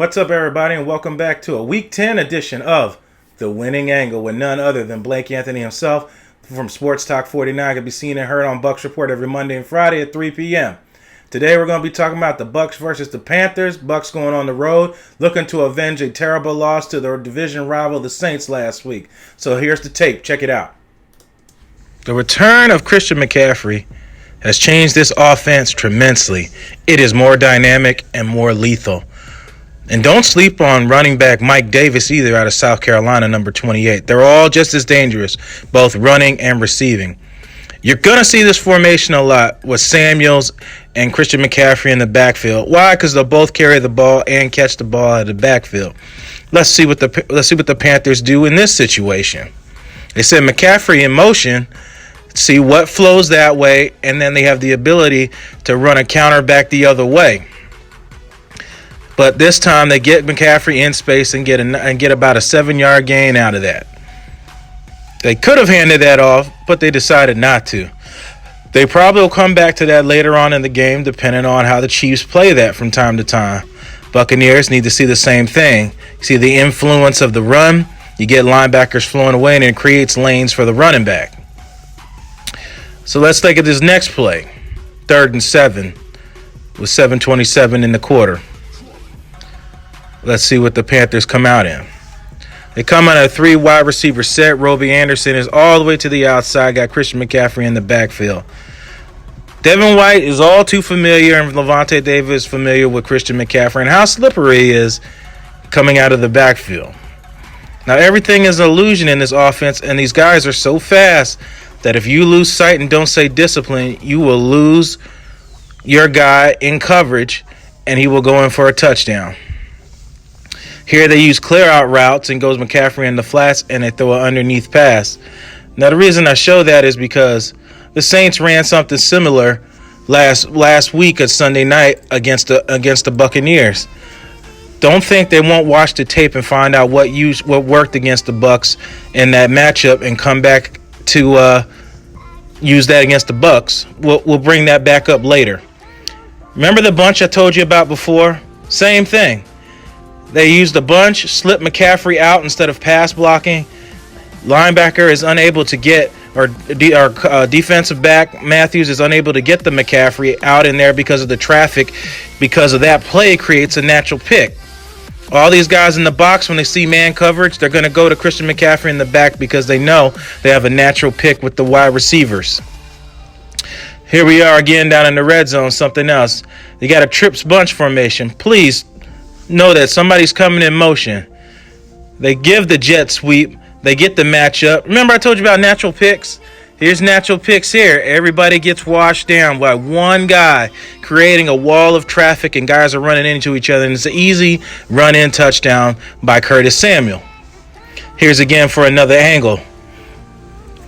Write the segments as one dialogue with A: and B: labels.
A: What's up, everybody, and welcome back to a Week 10 edition of The Winning Angle with none other than Blake Anthony himself from Sports Talk 49. Can be seen and heard on Bucs Report every Monday and Friday at 3 p.m. Today, we're going to be talking about the Bucs versus the Panthers. Bucs going on the road, looking to avenge a terrible loss to their division rival, the Saints, last week. So here's the tape. Check it out. The return of Christian McCaffrey has changed this offense tremendously. It is more dynamic and more lethal. And don't sleep on running back Mike Davis either, out of South Carolina, number 28. They're all just as dangerous, both running and receiving. You're going to see this formation a lot with Samuels and Christian McCaffrey in the backfield. Why? Because they'll both carry the ball and catch the ball out of the backfield. Let's see what the Panthers do in this situation. They send McCaffrey in motion, see what flows that way, and then they have the ability to run a counter back the other way. But this time they get McCaffrey in space and get about a 7-yard gain out of that. They could have handed that off, but they decided not to. They probably will come back to that later on in the game, depending on how the Chiefs play that from time to time. Buccaneers need to see the same thing. You see the influence of the run. You get linebackers flowing away, and it creates lanes for the running back. So let's look at this next play. 3rd and 7 with 7:27 in the quarter. Let's see what the Panthers come out in. They come on a 3 wide receiver set. Roby Anderson is all the way to the outside. Got Christian McCaffrey in the backfield. Devin White is all too familiar, and Levante David is familiar with Christian McCaffrey and how slippery he is coming out of the backfield. Now, everything is an illusion in this offense, and these guys are so fast that if you lose sight and don't stay disciplined, you will lose your guy in coverage, and he will go in for a touchdown. Here they use clear-out routes and goes McCaffrey in the flats, and they throw an underneath pass. Now, the reason I show that is because the Saints ran something similar last week at Sunday night against the Buccaneers. Don't think they won't watch the tape and find out what worked against the Bucs in that matchup and come back to use that against the Bucs. We'll bring that back up later. Remember the bunch I told you about before? Same thing. They used a bunch, slipped McCaffrey out instead of pass blocking. Linebacker is unable to get, or defensive back Matthews is unable to get the McCaffrey out in there because of the traffic. Because of that play creates a natural pick. All these guys in the box, when they see man coverage, they're going to go to Christian McCaffrey in the back because they know they have a natural pick with the wide receivers. Here we are again down in the red zone, something else. They got a trips bunch formation. Please know that somebody's coming in motion. They give the jet sweep. They get the matchup. Remember I told you about natural picks? Here's natural picks here. Everybody gets washed down by one guy, creating a wall of traffic, and guys are running into each other. And it's an easy run-in touchdown by Curtis Samuel. Here's again for another angle.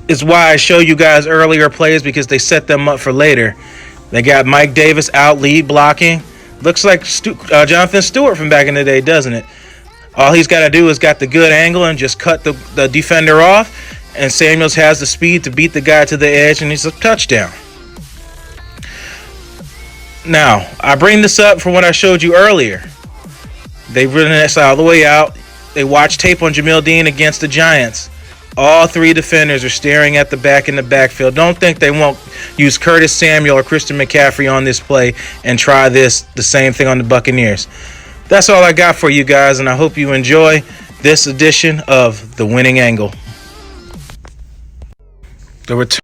A: It's why I show you guys earlier plays, because they set them up for later. They got Mike Davis out lead blocking. Looks like Jonathan Stewart from back in the day, doesn't it? All he's got to do is got the good angle and just cut the defender off, and Samuels has the speed to beat the guy to the edge, and it's a touchdown. Now, I bring this up from what I showed you earlier. They run this all the way out. They watch tape on Jamil Dean against the Giants. All 3 defenders are staring at the back in the backfield. Don't think they won't use Curtis Samuel or Christian McCaffrey on this play and try the same thing on the Buccaneers. That's all I got for you guys, and I hope you enjoy this edition of The Winning Angle. The return